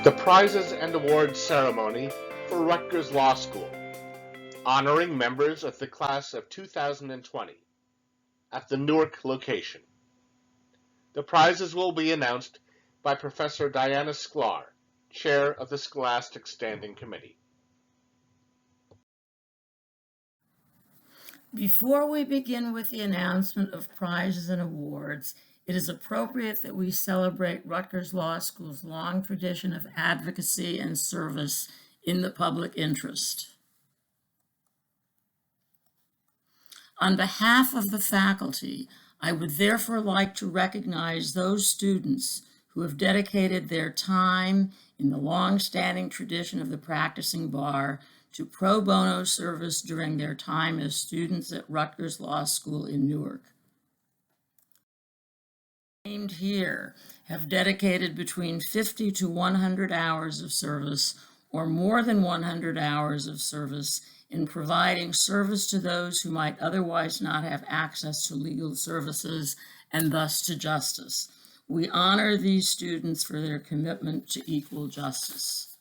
The prizes and awards ceremony for Rutgers Law School, honoring members of the class of 2020 at the Newark location. The prizes will be announced by Professor Diana Sklar, Chair of the Scholastic Standing Committee. Before we begin with the announcement of prizes and awards, it is appropriate that we celebrate Rutgers Law School's long tradition of advocacy and service in the public interest. On behalf of the faculty, I would therefore like to recognize those students who have dedicated their time in the long-standing tradition of the practicing bar to pro bono service during their time as students at Rutgers Law School in Newark. Named here have dedicated between 50 to 100 hours of service or more than 100 hours of service in providing service to those who might otherwise not have access to legal services and thus to justice. We honor these students for their commitment to equal justice.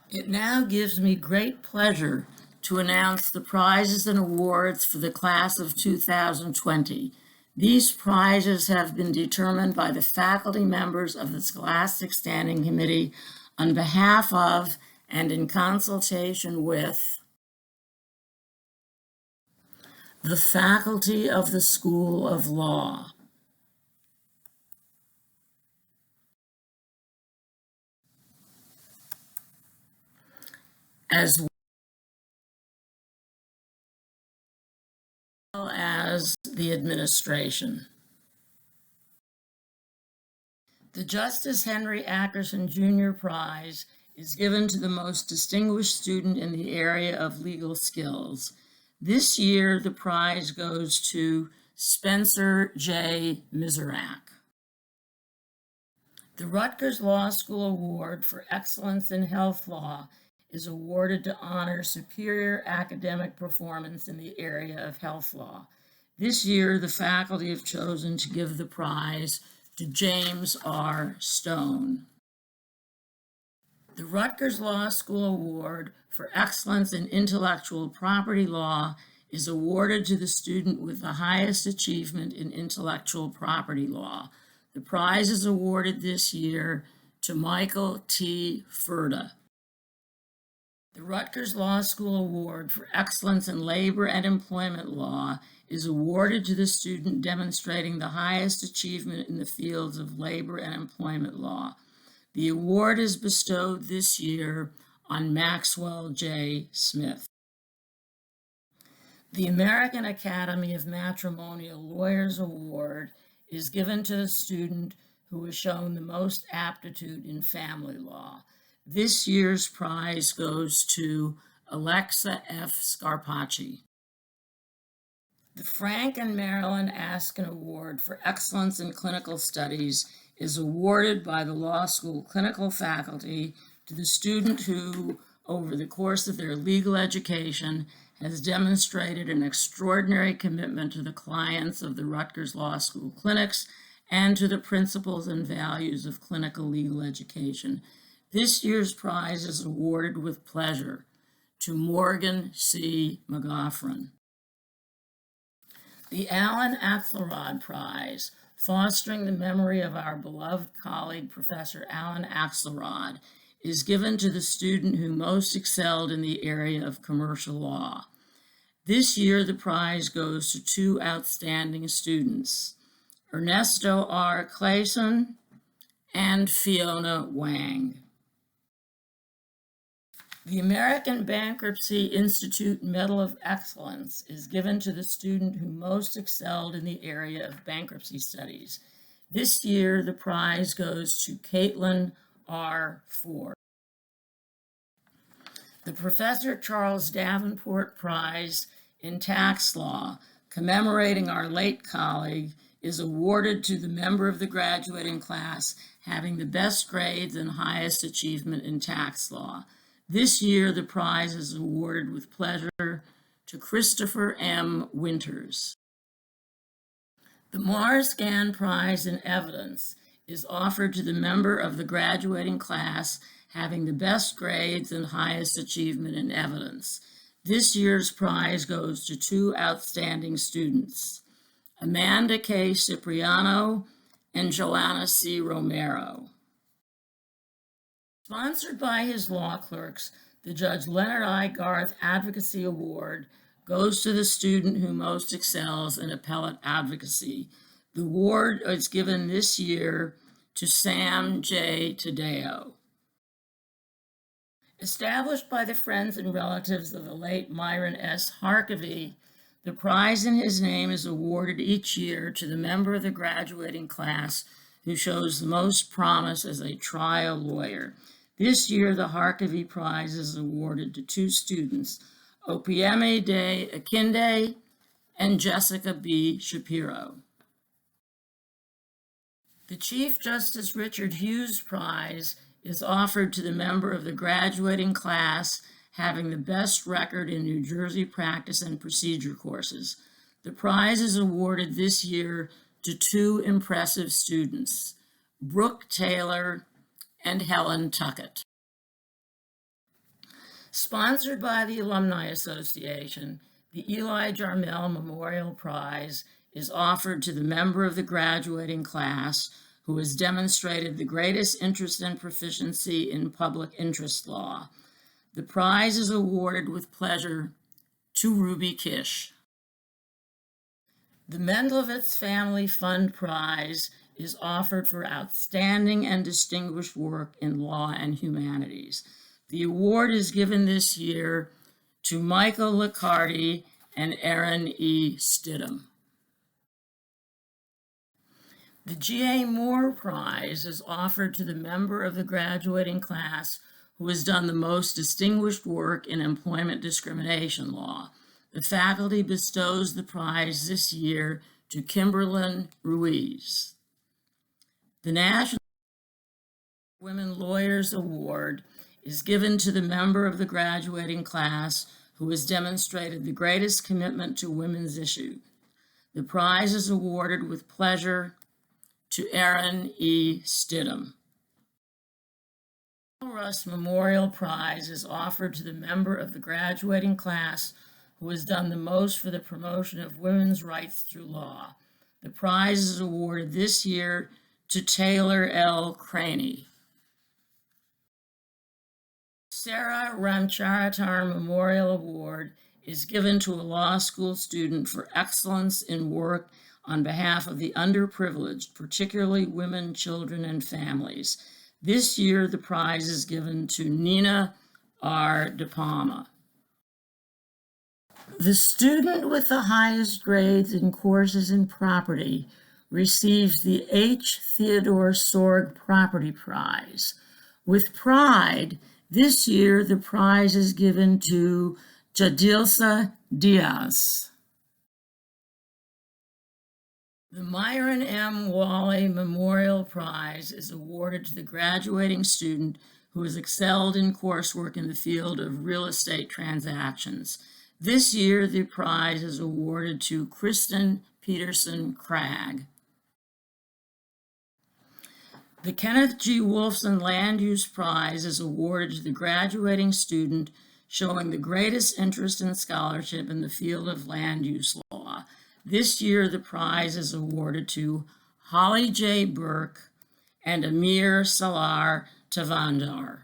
It now gives me great pleasure to announce the prizes and awards for the class of 2020. These prizes have been determined by the faculty members of the Scholastic Standing Committee on behalf of and in consultation with the faculty of the School of Law. As well as the administration. The Justice Henry Ackerson Jr. Prize is given to the most distinguished student in the area of legal skills. This year, the prize goes to Spencer J. Miserak. The Rutgers Law School Award for Excellence in Health Law is awarded to honor superior academic performance in the area of health law. This year, the faculty have chosen to give the prize to James R. Stone. The Rutgers Law School Award for Excellence in Intellectual Property Law is awarded to the student with the highest achievement in intellectual property law. The prize is awarded this year to Michael T. Furta. The Rutgers Law School Award for Excellence in Labor and Employment Law is awarded to the student demonstrating the highest achievement in the fields of labor and employment law. The award is bestowed this year on Maxwell J. Smith. The American Academy of Matrimonial Lawyers Award is given to the student who has shown the most aptitude in family law. This year's prize goes to Alexa F. Scarpacci. The Frank and Marilyn Askin Award for Excellence in Clinical Studies is awarded by the law school clinical faculty to the student who, over the course of their legal education, has demonstrated an extraordinary commitment to the clients of the Rutgers Law School clinics and to the principles and values of clinical legal education. This year's prize is awarded with pleasure to Morgan C. McGoffrin. The Alan Axelrod Prize, fostering the memory of our beloved colleague, Professor Alan Axelrod, is given to the student who most excelled in the area of commercial law. This year, the prize goes to two outstanding students, Ernesto R. Clayson and Fiona Wang. The American Bankruptcy Institute Medal of Excellence is given to the student who most excelled in the area of bankruptcy studies. This year, the prize goes to Caitlin R. Ford. The Professor Charles Davenport Prize in Tax Law, commemorating our late colleague, is awarded to the member of the graduating class having the best grades and highest achievement in tax law. This year, the prize is awarded with pleasure to Christopher M. Winters. The Morris Gann Prize in Evidence is offered to the member of the graduating class having the best grades and highest achievement in evidence. This year's prize goes to two outstanding students, Amanda K. Cipriano and Joanna C. Romero. Sponsored by his law clerks, the Judge Leonard I. Garth Advocacy Award goes to the student who most excels in appellate advocacy. The award is given this year to Sam J. Tadeo. Established by the friends and relatives of the late Myron S. Harkavy, the prize in his name is awarded each year to the member of the graduating class who shows the most promise as a trial lawyer. This year, the Harkavy Prize is awarded to two students, Opieme de Akinde and Jessica B. Shapiro. The Chief Justice Richard Hughes Prize is offered to the member of the graduating class having the best record in New Jersey practice and procedure courses. The prize is awarded this year to two impressive students, Brooke Taylor and Helen Tuckett. Sponsored by the Alumni Association, the Eli Jarmel Memorial Prize is offered to the member of the graduating class who has demonstrated the greatest interest and proficiency in public interest law. The prize is awarded with pleasure to Ruby Kish. The Mendlovitz Family Fund Prize is offered for outstanding and distinguished work in law and humanities. The award is given this year to Michael Liccardi and Aaron E. Stidham. The G.A. Moore Prize is offered to the member of the graduating class who has done the most distinguished work in employment discrimination law. The faculty bestows the prize this year to Kimberlyn Ruiz. The National Women Lawyers Award is given to the member of the graduating class who has demonstrated the greatest commitment to women's issues. The prize is awarded with pleasure to Aaron E. Stidham. The Russ Memorial Prize is offered to the member of the graduating class who has done the most for the promotion of women's rights through law. The prize is awarded this year to Taylor L. Craney. Sarah Ramcharatar Memorial Award is given to a law school student for excellence in work on behalf of the underprivileged, particularly women, children, and families. This year, the prize is given to Nina R. De Palma. The student with the highest grades in courses in property receives the H. Theodore Sorg Property Prize. With pride, this year the prize is given to Jadilsa Diaz. The Myron M. Wally Memorial Prize is awarded to the graduating student who has excelled in coursework in the field of real estate transactions. This year, the prize is awarded to Kristen Peterson Cragg. The Kenneth G. Wolfson Land Use Prize is awarded to the graduating student showing the greatest interest and scholarship in the field of land use law. This year, the prize is awarded to Holly J. Burke and Amir Salar Tavandar.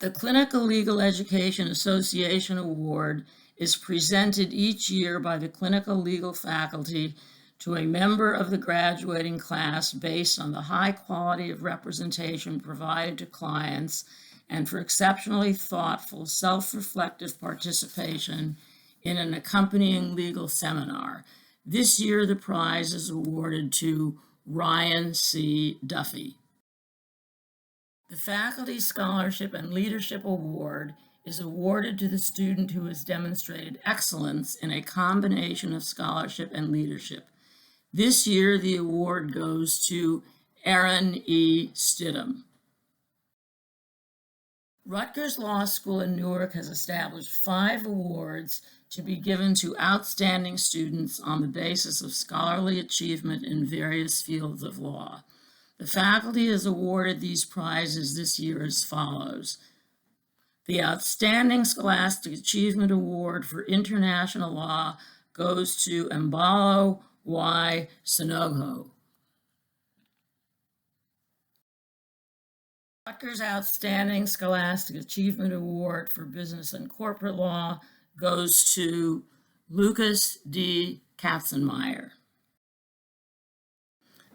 The Clinical Legal Education Association Award is presented each year by the clinical legal faculty to a member of the graduating class based on the high quality of representation provided to clients and for exceptionally thoughtful, self-reflective participation in an accompanying legal seminar. This year, the prize is awarded to Ryan C. Duffy. The Faculty Scholarship and Leadership Award is awarded to the student who has demonstrated excellence in a combination of scholarship and leadership. This year, the award goes to Aaron E. Stidham. Rutgers Law School in Newark has established 5 awards to be given to outstanding students on the basis of scholarly achievement in various fields of law. The faculty has awarded these prizes this year as follows. The Outstanding Scholastic Achievement Award for International Law goes to Mbalo Y. Sanogo. Rutgers Outstanding Scholastic Achievement Award for Business and Corporate Law goes to Lucas D. Katzenmeyer.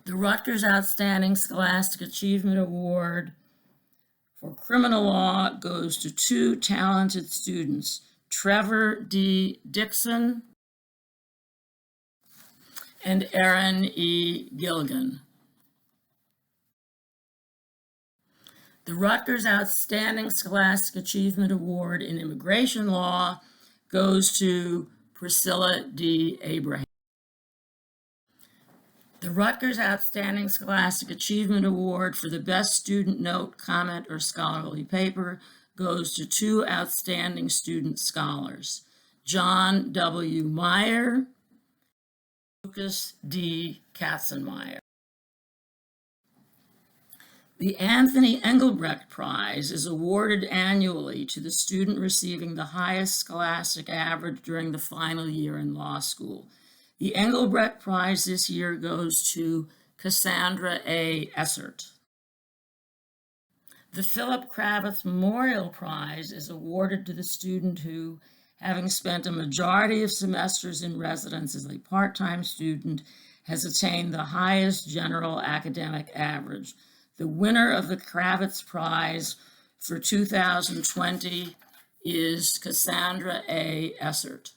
The Rutgers Outstanding Scholastic Achievement Award for Criminal Law goes to two talented students, Trevor D. Dixon and Aaron E. Gilligan. The Rutgers Outstanding Scholastic Achievement Award in Immigration Law goes to Priscilla D. Abraham. The Rutgers Outstanding Scholastic Achievement Award for the Best Student Note, Comment, or Scholarly Paper goes to two outstanding student scholars, John W. Meyer and Lucas D. Katzenmeyer. The Anthony Engelbrecht Prize is awarded annually to the student receiving the highest scholastic average during the final year in law school. The Engelbrecht Prize this year goes to Cassandra A. Essert. The Philip Kravitz Memorial Prize is awarded to the student who, having spent a majority of semesters in residence as a part-time student, has attained the highest general academic average. The winner of the Kravitz Prize for 2020 is Cassandra A. Essert.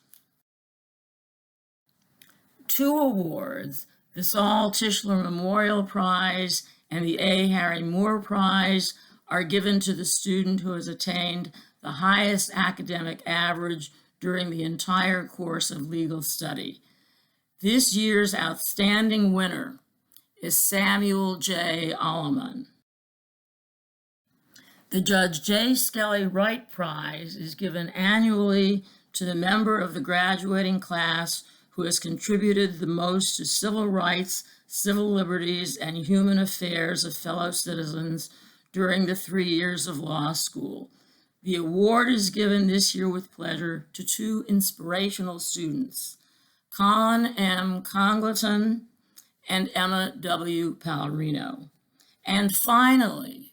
Two awards, the Saul Tischler Memorial Prize and the A. Harry Moore Prize, are given to the student who has attained the highest academic average during the entire course of legal study. This year's outstanding winner is Samuel J. Alleman. The Judge J. Skelly Wright Prize is given annually to the member of the graduating class who has contributed the most to civil rights, civil liberties, and human affairs of fellow citizens during the 3 years of law school. The award is given this year with pleasure to two inspirational students, Colin M. Congleton and Emma W. Palorino. And finally,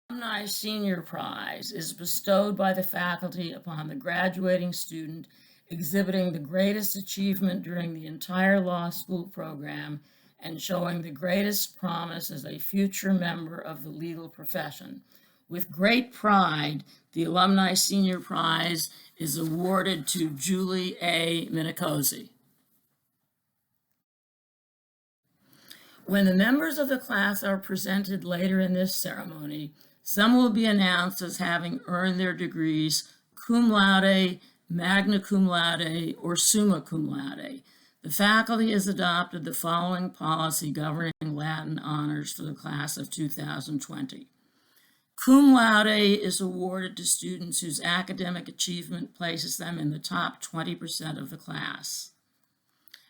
the Alumni Senior Prize is bestowed by the faculty upon the graduating student exhibiting the greatest achievement during the entire law school program and showing the greatest promise as a future member of the legal profession. With great pride, the Alumni Senior Prize is awarded to Julie A. Minicosi. When the members of the class are presented later in this ceremony, some will be announced as having earned their degrees cum laude, magna cum laude, or summa cum laude. The faculty has adopted the following policy governing Latin honors for the class of 2020. Cum laude is awarded to students whose academic achievement places them in the top 20% of the class.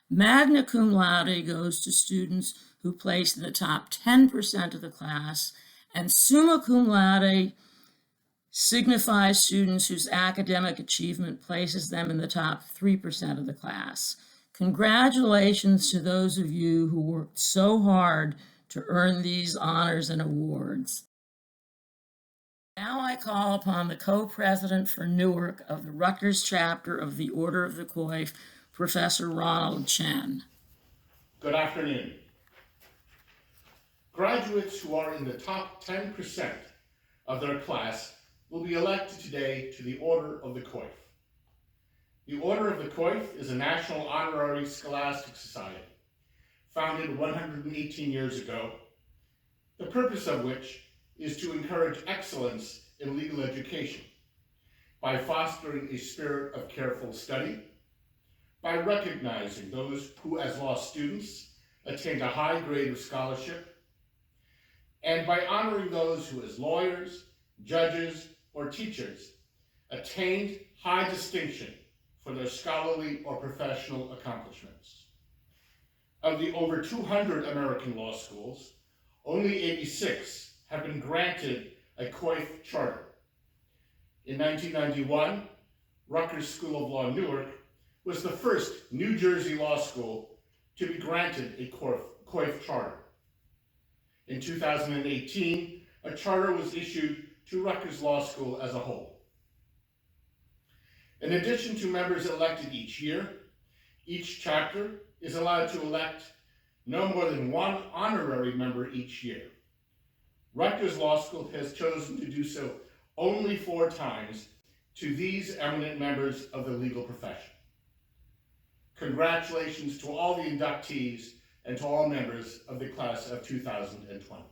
Magna cum laude goes to students who place in the top 10% of the class, and summa cum laude signifies students whose academic achievement places them in the top 3% of the class. Congratulations to those of you who worked so hard to earn these honors and awards. Now I call upon the co-president for Newark of the Rutgers chapter of the Order of the Coif, Professor Ronald Chen. Good afternoon. Graduates who are in the top 10% of their class will be elected today to the Order of the Coif. The Order of the Coif is a national honorary scholastic society founded 118 years ago, the purpose of which is to encourage excellence in legal education by fostering a spirit of careful study, by recognizing those who as law students attained a high grade of scholarship, and by honoring those who as lawyers, judges, or teachers attained high distinction for their scholarly or professional accomplishments. Of the over 200 American law schools, only 86 have been granted a Coif charter. In 1991, Rutgers School of Law, Newark, was the first New Jersey law school to be granted a Coif charter. In 2018, a charter was issued to Rutgers Law School as a whole. In addition to members elected each year, each chapter is allowed to elect no more than one honorary member each year. Rutgers Law School has chosen to do so only 4 times to these eminent members of the legal profession. Congratulations to all the inductees and to all members of the class of 2020.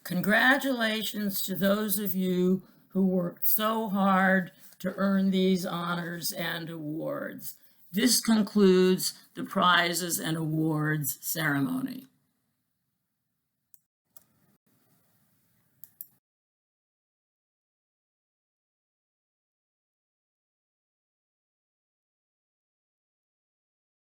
Congratulations to those of you who worked so hard to earn these honors and awards. This concludes the prizes and awards ceremony.